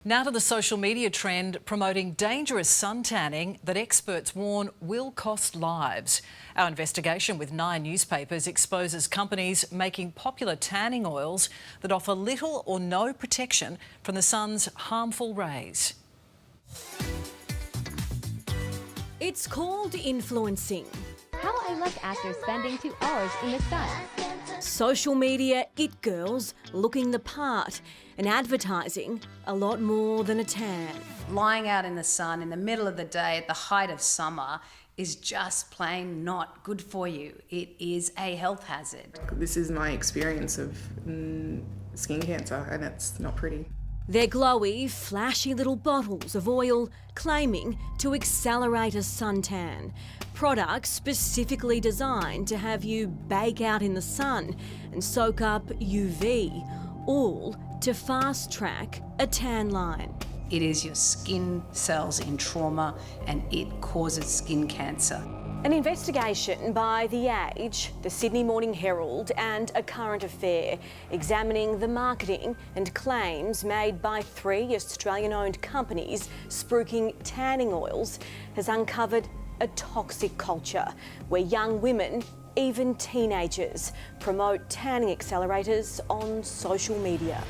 Now to the social media trend promoting dangerous sun tanning that experts warn will cost lives. Our investigation with 9 newspapers exposes companies making popular tanning oils that offer little or no protection from the sun's harmful rays. It's called influencing. How I look after spending 2 hours in the sun. Social media it girls looking the part and advertising a lot more than a tan. Lying out in the sun in the middle of the day at the height of summer is just plain not good for you. It is a health hazard. This is my experience of skin cancer, and it's not pretty. They're glowy, flashy little bottles of oil claiming to accelerate a suntan. Products specifically designed to have you bake out in the sun and soak up UV, all to fast-track a tan line. It is your skin cells in trauma and it causes skin cancer. An investigation by The Age, the Sydney Morning Herald and A Current Affair examining the marketing and claims made by 3 Australian-owned companies spruiking tanning oils has uncovered a toxic culture where young women, even teenagers, promote tanning accelerators on social media.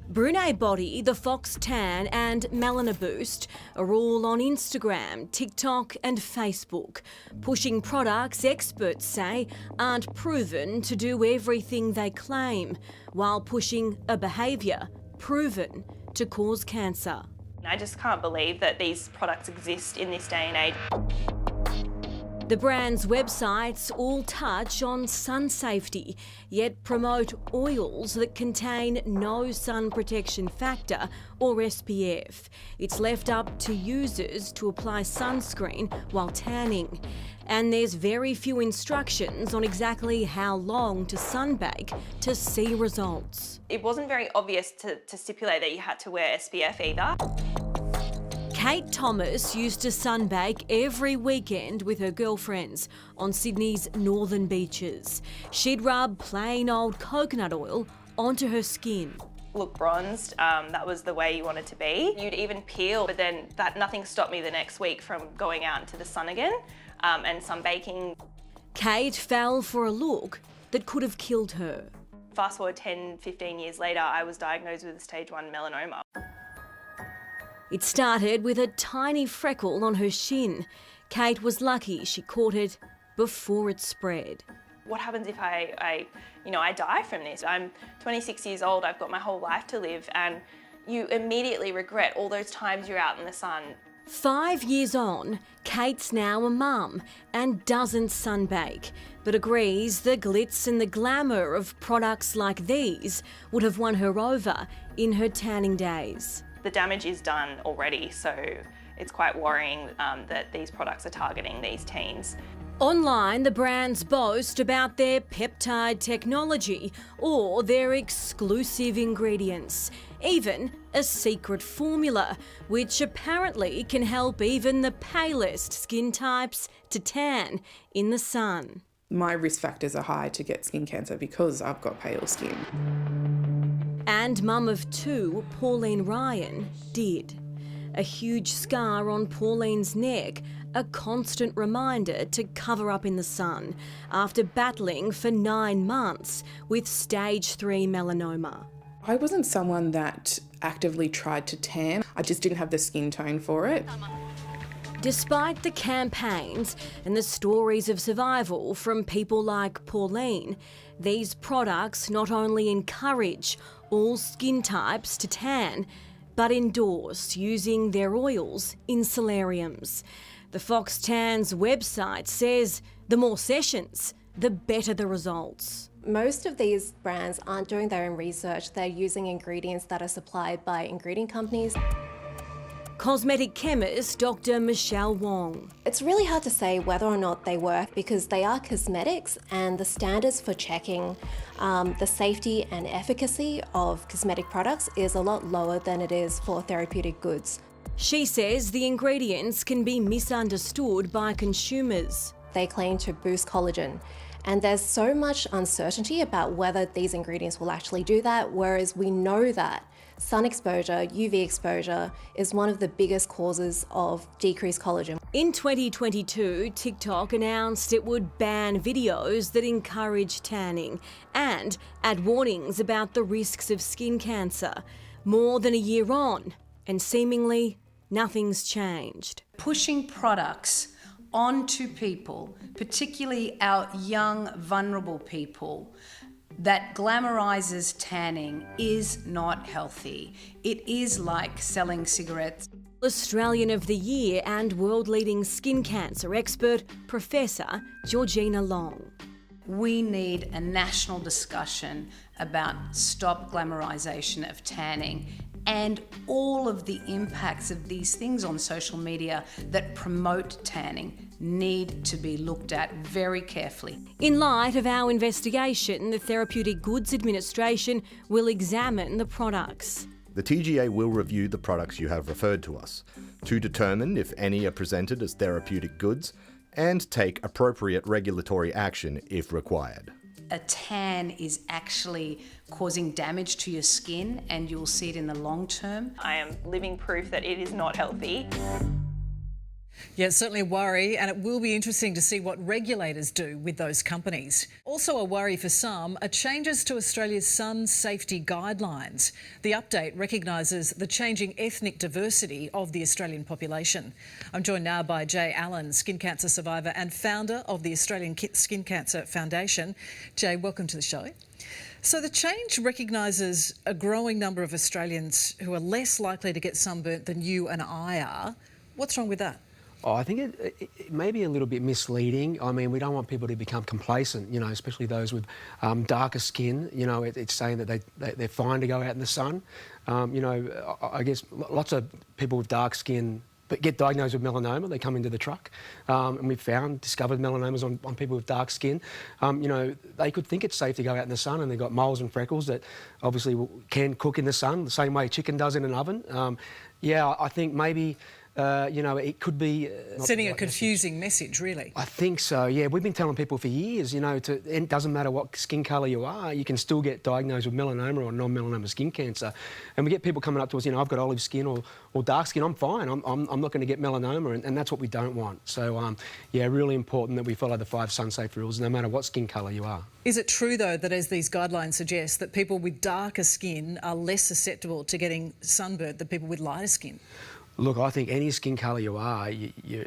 Brunei Body, the Fox Tan and Melana Boost are all on Instagram, TikTok and Facebook, pushing products experts say aren't proven to do everything they claim, while pushing a behaviour proven to cause cancer. I just can't believe that these products exist in this day and age. The brand's websites all touch on sun safety, yet promote oils that contain no sun protection factor or SPF. It's left up to users to apply sunscreen while tanning. And there's very few instructions on exactly how long to sunbake to see results. It wasn't very obvious to stipulate that you had to wear SPF either. Kate Thomas used to sunbake every weekend with her girlfriends on Sydney's northern beaches. She'd rub plain old coconut oil onto her skin. Look bronzed, that was the way you wanted to be. You'd even peel, but then nothing stopped me the next week from going out into the sun again and sunbaking. Kate fell for a look that could have killed her. Fast forward 10, 15 years later, I was diagnosed with a stage 1 melanoma. It started with a tiny freckle on her shin. Kate was lucky she caught it before it spread. What happens if I die from this? I'm 26 years old, I've got my whole life to live, and you immediately regret all those times you're out in the sun. 5 years on, Kate's now a mum and doesn't sunbake, but agrees the glitz and the glamour of products like these would have won her over in her tanning days. The damage is done already, so it's quite worrying that these products are targeting these teens. Online, the brands boast about their peptide technology or their exclusive ingredients, even a secret formula, which apparently can help even the palest skin types to tan in the sun. My risk factors are high to get skin cancer because I've got pale skin. And mum of 2, Pauline Ryan, did. A huge scar on Pauline's neck, a constant reminder to cover up in the sun after battling for 9 months with stage 3 melanoma. I wasn't someone that actively tried to tan. I just didn't have the skin tone for it. Despite the campaigns and the stories of survival from people like Pauline, these products not only encourage all skin types to tan, but endorse using their oils in solariums. The Fox Tan's website says the more sessions, the better the results. Most of these brands aren't doing their own research. They're using ingredients that are supplied by ingredient companies. Cosmetic chemist Dr. Michelle Wong. It's really hard to say whether or not they work because they are cosmetics, and the standards for checking the safety and efficacy of cosmetic products is a lot lower than it is for therapeutic goods. She says the ingredients can be misunderstood by consumers. They claim to boost collagen, And there's so much uncertainty about whether these ingredients will actually do that, whereas we know that sun exposure, UV exposure, is one of the biggest causes of decreased collagen. In 2022, TikTok announced it would ban videos that encourage tanning and add warnings about the risks of skin cancer. More than a year on, and seemingly nothing's changed. Pushing products onto people, particularly our young, vulnerable people, that glamorizes tanning is not healthy. It is like selling cigarettes. Australian of the Year and world-leading skin cancer expert, Professor Georgina Long. We need a national discussion about stop glamorization of tanning and all of the impacts of these things on social media that promote tanning need to be looked at very carefully. In light of our investigation, the Therapeutic Goods Administration will examine the products. The TGA will review the products you have referred to us to determine if any are presented as therapeutic goods and take appropriate regulatory action if required. A tan is actually causing damage to your skin, and you'll see it in the long term. I am living proof that it is not healthy. Yeah, it's certainly a worry, and it will be interesting to see what regulators do with those companies. Also a worry for some are changes to Australia's sun safety guidelines. The update recognises the changing ethnic diversity of the Australian population. I'm joined now by Jay Allen, skin cancer survivor and founder of the Australian Skin Cancer Foundation. Jay, welcome to the show. So the change recognises a growing number of Australians who are less likely to get sunburnt than you and I are. What's wrong with that? Oh, I think it may be a little bit misleading. I mean, we don't want people to become complacent, you know, especially those with darker skin. You know, it's saying that they're fine to go out in the sun. You know, I guess lots of people with dark skin but get diagnosed with melanoma. They come into the truck, and we've discovered melanomas on people with dark skin. You know, they could think it's safe to go out in the sun, and they've got moles and freckles that obviously can cook in the sun the same way chicken does in an oven. Yeah, I think maybe. You know, it could be... Sending a confusing message, really. I think so, yeah. We've been telling people for years, you know, it doesn't matter what skin colour you are, you can still get diagnosed with melanoma or non-melanoma skin cancer. And we get people coming up to us, you know, I've got olive skin or dark skin, I'm fine, I'm not going to get melanoma, and that's what we don't want. So, yeah, really important that we follow the 5 sun-safe rules, no matter what skin colour you are. Is it true, though, that as these guidelines suggest, that people with darker skin are less susceptible to getting sunburnt than people with lighter skin? Look, I think any skin colour you are, you're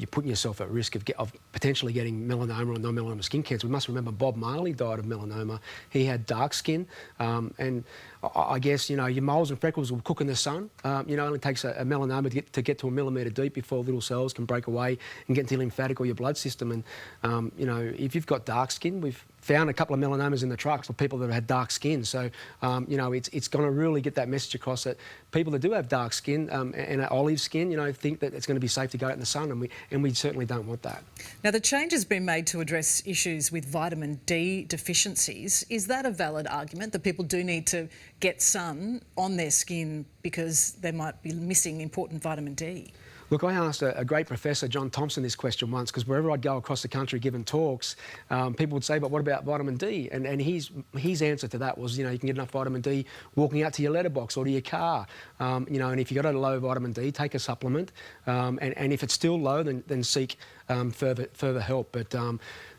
putting yourself at risk of potentially getting melanoma or non-melanoma skin cancer. We must remember Bob Marley died of melanoma. He had dark skin, and I guess, you know, your moles and freckles will cook in the sun. You know, it only takes a melanoma to get to a millimetre deep before little cells can break away and get into your lymphatic or your blood system. And, you know, if you've got dark skin, we've found a couple of melanomas in the trucks for people that had dark skin. So, you know, it's going to really get that message across that people that do have dark skin and olive skin, you know, think that it's going to be safe to go out in the sun, and we certainly don't want that. Now, the change has been made to address issues with vitamin D deficiencies. Is that a valid argument, that people do need to get sun on their skin because they might be missing important vitamin D? Look, I asked a great professor, John Thompson, this question once, because wherever I'd go across the country giving talks, people would say, but what about vitamin D? And his answer to that was, you know, you can get enough vitamin D walking out to your letterbox or to your car. You know, and if you've got a low vitamin D, take a supplement. And if it's still low, then seek further help. But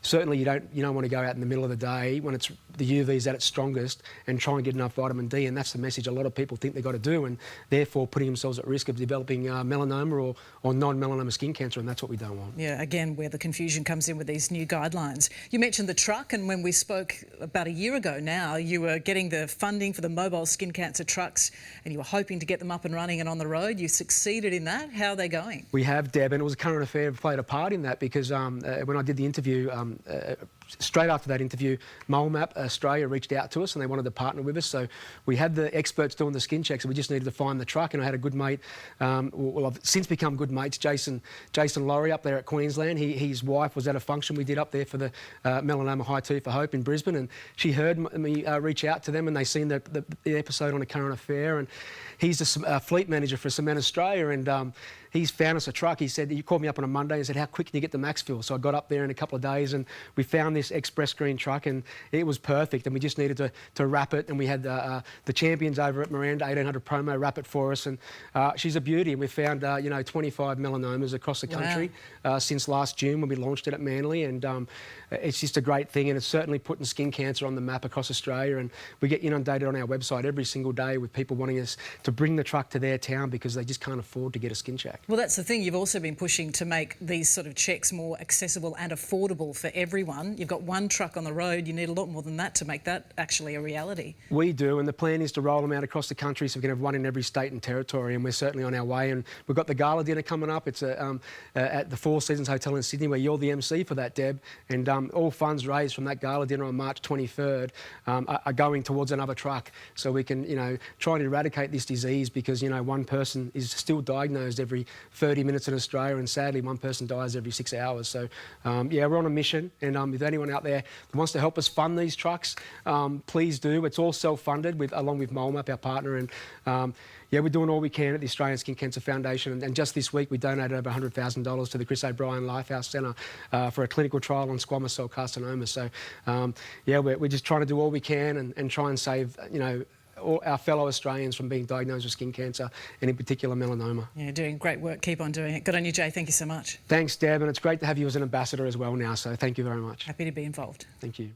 certainly you don't want to go out in the middle of the day when the UV's at its strongest and try and get enough vitamin D, and that's the message a lot of people think they've got to do, and therefore putting themselves at risk of developing melanoma or non-melanoma skin cancer, and that's what we don't want. Yeah, again, where the confusion comes in with these new guidelines. You mentioned the truck, and when we spoke about a year ago now, you were getting the funding for the mobile skin cancer trucks, and you were hoping to get them up and running and on the road. You succeeded in that. How are they going? We have, Deb, and it was a current affair played a part in that, because when I did the interview, straight after that interview, MoleMap Australia reached out to us and they wanted to partner with us. So we had the experts doing the skin checks, and we just needed to find the truck. And I had a good mate, well, I've since become good mates, Jason Laurie up there at Queensland. His wife was at a function we did up there for the Melanoma High Tea for Hope in Brisbane, and she heard me reach out to them, and they seen the episode on A Current Affair. And he's a fleet manager for Cement Australia, and he's found us a truck. He said, he called me up on a Monday and said, how quick can you get to Maxville? So I got up there in a couple of days, and we found this express green truck, and it was perfect, and we just needed to wrap it, and we had the champions over at Miranda 1800 Promo wrap it for us, and she's a beauty, and we found 25 melanomas across the country since last June when we launched it at Manly, and it's just a great thing, and it's certainly putting skin cancer on the map across Australia, and we get inundated on our website every single day with people wanting us to bring the truck to their town because they just can't afford to get a skin check. Well, that's the thing. You've also been pushing to make these sort of checks more accessible and affordable for everyone. You've got one truck on the road. You need a lot more than that to make that actually a reality. We do, and the plan is to roll them out across the country so we can have one in every state and territory, and we're certainly on our way. And we've got the gala dinner coming up. It's at the Four Seasons Hotel in Sydney, where you're the MC for that, Deb, and all funds raised from that gala dinner on March 23rd are going towards another truck so we can, try and eradicate this disease because, one person is still diagnosed every 30 minutes in Australia, and sadly one person dies every 6 hours. So, we're on a mission, and if anyone out there that wants to help us fund these trucks, please do. It's all self-funded along with MoleMap, our partner, and we're doing all we can at the Australian Skin Cancer Foundation, and just this week we donated over $100,000 to the Chris O'Brien Lifehouse Centre for a clinical trial on squamous cell carcinoma. So, we're just trying to do all we can and try and save, all our fellow Australians from being diagnosed with skin cancer, and in particular melanoma. Yeah, doing great work. Keep on doing it. Good on you, Jay. Thank you so much. Thanks, Deb, and it's great to have you as an ambassador as well now, so thank you very much. Happy to be involved. Thank you.